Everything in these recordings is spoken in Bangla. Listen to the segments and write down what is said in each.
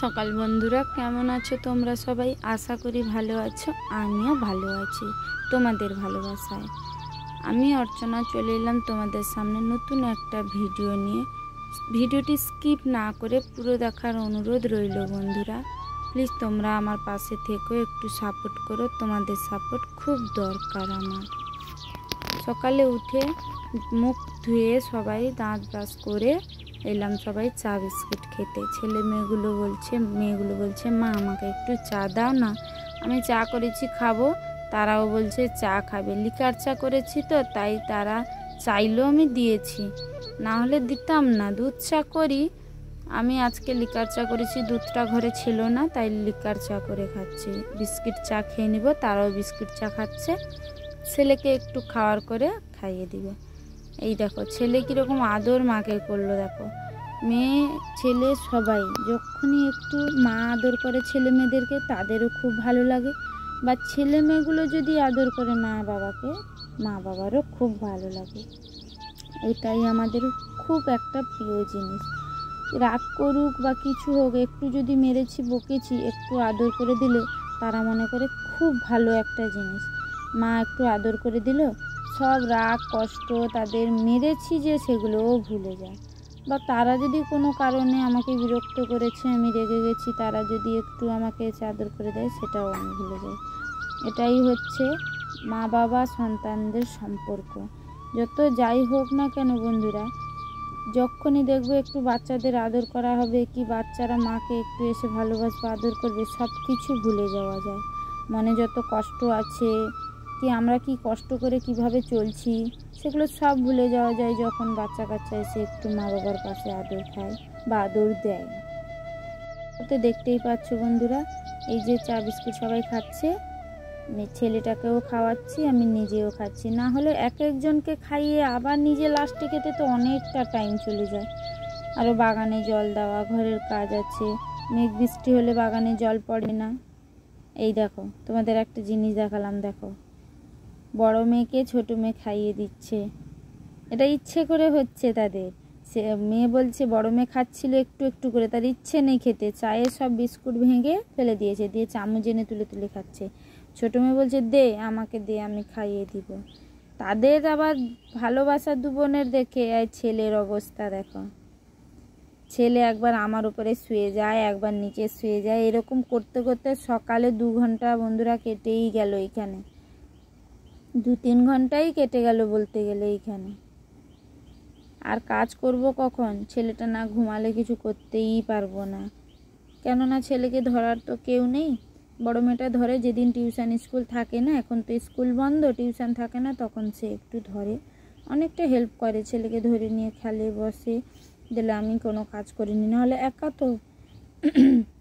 সকাল বন্ধুরা, কেমন আছো তোমরা সবাই? আশা করি ভালো আছো। আমিও ভালো আছি তোমাদের ভালোবাসায়। আমি অর্চনা চলে এলাম তোমাদের সামনে নতুন একটা ভিডিও নিয়ে। ভিডিওটি স্কিপ না করে পুরো দেখার অনুরোধ রইল বন্ধুরা। প্লিজ তোমরা আমার পাশে থেকো, একটু সাপোর্ট করো। তোমাদের সাপোর্ট খুব দরকার আমার। সকালে উঠে মুখ ধুয়ে সবাই দাঁত ব্রাশ করে এলাম সবাই চা বিস্কিট খেতে। মেয়েগুলো বলছে মা আমাকে একটু চা দাও না, আমি চা করেছি খাবো। তারাও বলছে চা খাবে। লিকার চা করেছি তো তাই তারা চাইলেও আমি দিয়েছি, না হলে দিতাম না। দুধ চা করি আমি, আজকে লিকার চা করেছি, দুধটা ঘরে ছিল না তাই লিকার চা করে খাচ্ছি। বিস্কিট চা খেয়ে নিব, তারাও বিস্কিট চা খাচ্ছে। ছেলেকে একটু খাওয়ার করে খাইয়ে দিবে। এই দেখো ছেলে কীরকম আদর মাকে করলো। দেখো মেয়ে ছেলে সবাই যখনই একটু মা আদর করে ছেলে মেয়েদেরকে তাদেরও খুব ভালো লাগে, বা ছেলে মেয়েগুলো যদি আদর করে মা বাবাকে, মা বাবারও খুব ভালো লাগে। এটাই আমাদের খুব একটা প্রিয় জিনিস। রাগ করুক বা কিছু হোক, একটু যদি মেরেছি বকেছি একটু আদর করে দিলে তারা মনে করে খুব ভালো একটা জিনিস। মা একটু আদর করে দিল, সব রাগ কষ্ট তাদের মেরেছি যে সেগুলোও ভুলে যায়। বা তারা যদি কোনো কারণে আমাকে বিরক্ত করেছে, আমি রেগে গেছি, তারা যদি একটু আমাকে এসে আদর করে দেয় সেটাও আমি ভুলে যাই। এটাই হচ্ছে মা বাবা সন্তানদের সম্পর্ক। যত যাই হোক না কেন বন্ধুরা, যখনই দেখবে একটু বাচ্চাদের আদর করা হবে কি বাচ্চারা মাকে একটু এসে ভালোবাসবে আদর করবে, সব কিছু ভুলে যাওয়া যায়। মনে যত কষ্ট আছে কি আমরা কি কষ্ট করে কিভাবে চলছি সেগুলো সব ভুলে যাওয়া যায় যখন বাচ্চা কাচ্চা এসে একটু মা বাবার পাশে আদর খায় বা আদর দেয়। তো দেখতেই পাচ্ছ বন্ধুরা, এই যে চা বিস্কুট সবাই খাচ্ছে, ছেলেটাকেও খাওয়াচ্ছি, আমি নিজেও খাচ্ছি। না হলে এক একজনকে খাইয়ে আবার নিজে লাস্টে খেতে তো অনেকটা টাইম চলে যায়। আরও বাগানে জল দেওয়া, ঘরের কাজ আছে, মেঘ বৃষ্টি হলে বাগানে জল পড়ে না। এই দেখো তোমাদের একটা জিনিস দেখালাম, দেখো বড় মেয়েকে ছোট মেয়ে খাইয়ে দিচ্ছে। এটা ইচ্ছে করে হচ্ছে তাদের। সে মেয়ে বলছে, বড় মেয়ে খাচ্ছিল একটু একটু করে, তার ইচ্ছে নেই খেতে, চায়ে সব বিস্কুট ভেঙে ফেলে দিয়েছে, দিয়ে চামচ এনে তুলে তুলে খাচ্ছে। ছোটো মেয়ে বলছে দে আমাকে দে, আমি খাইয়ে দিব। তাদের আবার ভালোবাসা দু বোনের দেখে এই ছেলের অবস্থা দেখো। ছেলে একবার আমার উপরে শুয়ে যায়, একবার নিচে শুয়ে যায়, এরকম করতে করতে সকালে 2 ঘন্টা বন্ধুরা কেটেই গেল এইখানে। 2-3 ঘন্টাই কেটে গেল বলতে গেলে এইখানে। আর কাজ করব কখন? ছেলেটা না ঘুমালে কিছু করতেই পারবো না, কেননা ছেলেকে ধরার তো কেউ নেই। বড় মেয়েটা ধরে যেদিন টিউশন স্কুল থাকে না, এখন তো স্কুল বন্ধ, টিউশন থাকে না, তখন সে একটু ধরে, অনেকটা হেল্প করে, ছেলেকে ধরে নিয়ে খেলে বসে দিলে আমি কোনো কাজ করিনি। নাহলে একা তো,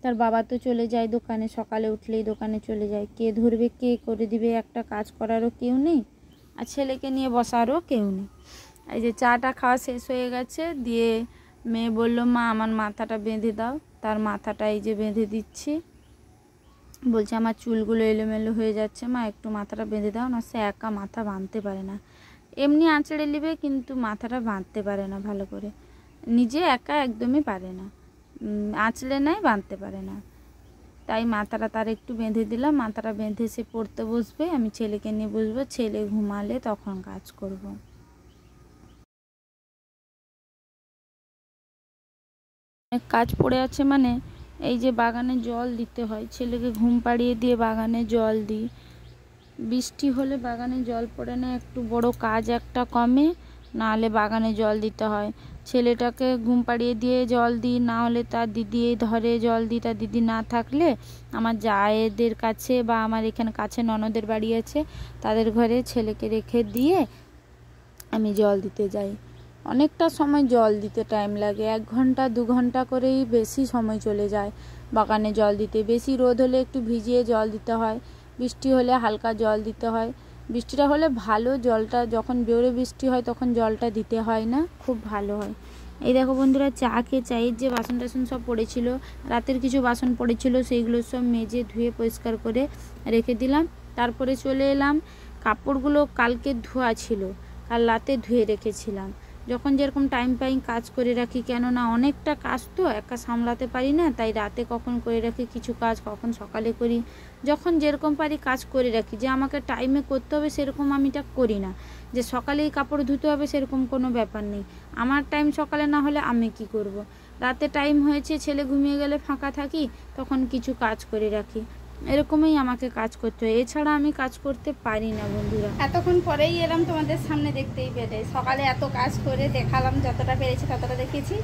তার বাবা তো চলে যায় দোকানে, সকালে উঠলেই দোকানে চলে যায়, কে ধরবে কে করে দিবে, একটা কাজ করারও কেউ নেই, আর ছেলেকে নিয়ে বসারও কেউ নেই। এই যে চাটা খাওয়া শেষ হয়ে গেছে, দিয়ে মেয়ে বলল মা আমার মাথাটা বেঁধে দাও। তার মাথাটা এই যে বেঁধে দিচ্ছি। বলছে আমার চুলগুলো এলোমেলো হয়ে যাচ্ছে মা, একটু মাথাটা বেঁধে দাও না। সে একা মাথা বাঁধতে পারে না, এমনি আঁচড়ে নেবে কিন্তু মাথাটা বাঁধতে পারে না ভালো করে, নিজে একা একদমই পারে না, আঁচড়ে নেয় বাঁধতে পারে না। তাই মাথাটা তার একটু বেঁধে দিলাম। মাথাটা বেঁধে সে পড়তে বসবে, আমি ছেলেকে নিয়ে বসবো, ছেলে ঘুমালে তখন কাজ করব। অনেক কাজ পড়ে আছে, মানে এই যে বাগানে জল দিতে হয়, ছেলেকে ঘুম পাড়িয়ে দিয়ে বাগানে জল দিই। বৃষ্টি হলে বাগানে জল পড়ে না, একটু বড় কাজ একটা কমে, না হলে বাগানে জল দিতে হয়। ছেলেটাকে ঘুম পাড়িয়ে দিয়ে জল দিই, না হলে তার দিদি ধরে জল দিই। তার দিদি না থাকলে আমার জায়েদের কাছে বা আমার এখানে কাছে ননদের বাড়ি আছে, তাদের ঘরে ছেলেকে রেখে দিয়ে আমি জল দিতে যাই। অনেকটা সময় জল দিতে টাইম লাগে, 1 ঘন্টা 2 ঘন্টা করেই বেশি সময় চলে যায় বাগানে জল দিতে। বেশি রোদ হলে একটু ভিজিয়ে জল দিতে হয়, বৃষ্টি হলে হালকা জল দিতে হয়। বৃষ্টিটা হলে ভালো, জলটা যখন জোরে বৃষ্টি হয় তখন জলটা দিতে হয় না, খুব ভালো হয়। এই দেখো বন্ধুরা, চা খেয়ে চায়ের যে বাসন টাসন সব পড়েছিল, রাতের কিছু বাসন পড়েছিল, সেইগুলো সব মেজে ধুয়ে পরিষ্কার করে রেখে দিলাম। তারপরে চলে এলাম, কাপড়গুলো কালকে ধোয়া ছিল, কাল রাতে ধুয়ে রেখেছিলাম। যখন যেরকম টাইম পাই কাজ করে রাখি, কেননা অনেকটা কাজ তো একা সামলাতে পারি না, তাই রাতে কখন করে রাখি কিছু কাজ, কখন সকালে করি, যখন যেরকম পারি কাজ করে রাখি। যে আমাকে টাইমে করতে হবে সেরকম আমিটা করি না, যে সকালেই কাপড় ধুতে হবে সেরকম কোনো ব্যাপার নেই। আমার টাইম সকালে না হলে আমি কি করব। রাতে টাইম হয়েছে, ছেলে ঘুমিয়ে গেলে ফাঁকা থাকি, তখন কিছু কাজ করে রাখি। এরকমই আমাকে কাজ করতে হয়, এছাড়া আমি কাজ করতে পারি না বন্ধুরা। এতক্ষণ পরেই এলাম তোমাদের সামনে, দেখতেই পেলে সকালে এত কাজ করে দেখালাম, যতটা পেরেছি ততটা দেখেছি।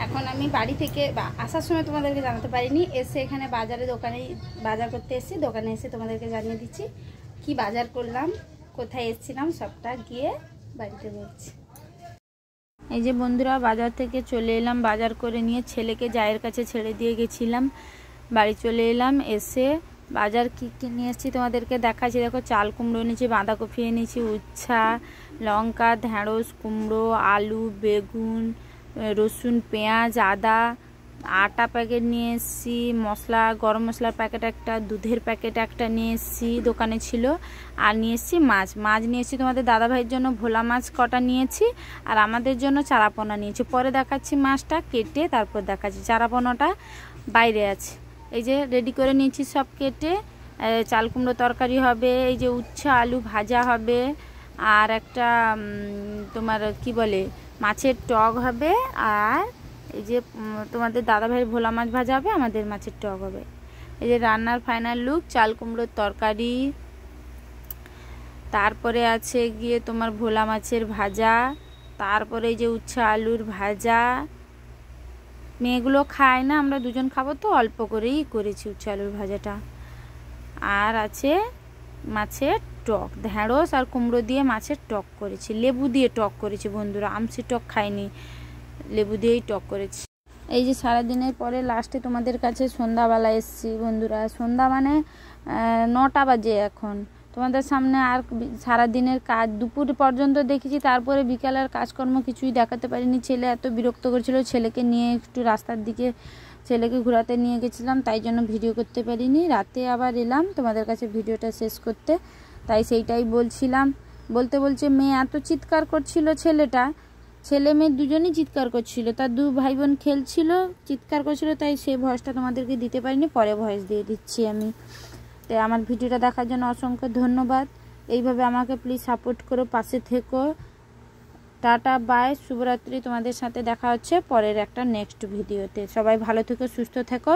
এখন আমি বাড়ি থেকে আসার সময় তোমাদেরকে জানাতে পারিনি, এসে এখানে দোকানে বাজার করতে এসেছি, দোকানে এসে তোমাদেরকে জানিয়ে দিচ্ছি কি বাজার করলাম, কোথায় এসেছিলাম, সবটা গিয়ে বাড়িতে বলছি। এই যে বন্ধুরা, বাজার থেকে চলে এলাম, বাজার করে নিয়ে ছেলেকে জায়ের কাছে ছেড়ে দিয়ে গেছিলাম, বাড়ি চলে এলাম। এসে বাজার কী কী নিয়ে এসেছি তোমাদেরকে দেখাচ্ছি। দেখো, চাল কুমড়ো এনেছি, বাঁধাকপি এনেছি, উচ্ছা, লঙ্কা, ঢেঁড়স, কুমড়ো, আলু, বেগুন, রসুন, পেঁয়াজ, আদা, আটা প্যাকেট নিয়ে এসেছি, মশলা, গরম মশলার প্যাকেট একটা, দুধের প্যাকেট একটা নিয়ে এসেছি, দোকানে ছিল। আর নিয়ে এসেছি মাছ নিয়ে এসেছি তোমাদের দাদাভাইয়ের জন্য ভোলা মাছ কটা নিয়েছি, আর আমাদের জন্য চারাপোনা নিয়েছি। পরে দেখাচ্ছি মাছটা কেটে, তারপর দেখাচ্ছি। চারাপোনাটা বাইরে আছে। এই যে রেডি করে নিয়েছি সব কেটে, চাল কুমড়ো তরকারি হবে, এই যে উচ্ছে আলু ভাজা হবে, আর একটা তোমার কি বলে মাছের টক হবে, আর এই যে তোমাদের দাদাভাইয়ের ভোলা মাছ ভাজা হবে, আমাদের মাছের টক হবে। এই যে রান্নার ফাইনাল লুক, চাল কুমড়োর তরকারি, তারপরে আছে গিয়ে তোমার ভোলা মাছের ভাজা, তারপরে এই যে উচ্ছে আলুর ভাজা। মেয়েগুলো খায় না, আমরা দুজন খাবো তো অল্প করেই করেছি উচ্ছে আলুর ভাজাটা। আর আছে মাছের টক, ঢেঁড়স আর কুমড়ো দিয়ে মাছের টক করেছি, লেবু দিয়ে টক করেছি বন্ধুরা, আমসি টক খাইনি, লেবু দিয়েই টক করেছি। এই যে সারাদিনের পরে লাস্টে তোমাদের কাছে সন্ধ্যাবেলা এসেছি বন্ধুরা, সন্ধ্যা মানে 9টা বাজে এখন। তোমাদের সামনে আর সারাদিনের কাজ দুপুর পর্যন্ত দেখেছি, তারপরে বিকালের কাজকর্ম কিছুই দেখাতে পারিনি। ছেলে এত বিরক্ত করেছিল, ছেলেকে নিয়ে একটু রাস্তার দিকে ছেলেকে ঘোরাতে নিয়ে গেছিলাম, তাই জন্য ভিডিও করতে পারিনি। রাতে আবার এলাম তোমাদের কাছে ভিডিওটা শেষ করতে, তাই সেইটাই বলছিলাম। বলছে মেয়ে এত চিৎকার করছিল, ছেলে মেয়ে দুজনেই চিৎকার করছিল, তার দু ভাই বোন খেলছিল, চিৎকার করছিল, তাই সেই ভয়েসটা তোমাদেরকে দিতে পারিনি, পরে ভয়েস দিয়ে দিচ্ছি আমি। তো আমার ভিডিওটা দেখার জন্য অসংখ্য ধন্যবাদ। এইভাবে আমাকে প্লিজ সাপোর্ট করো, পাশে থেকো। টাটা বাই, শুভরাত্রি। তোমাদের সাথে দেখা হচ্ছে পরের একটা নেক্সট ভিডিওতে। সবাই ভালো থেকো, সুস্থ থেকো।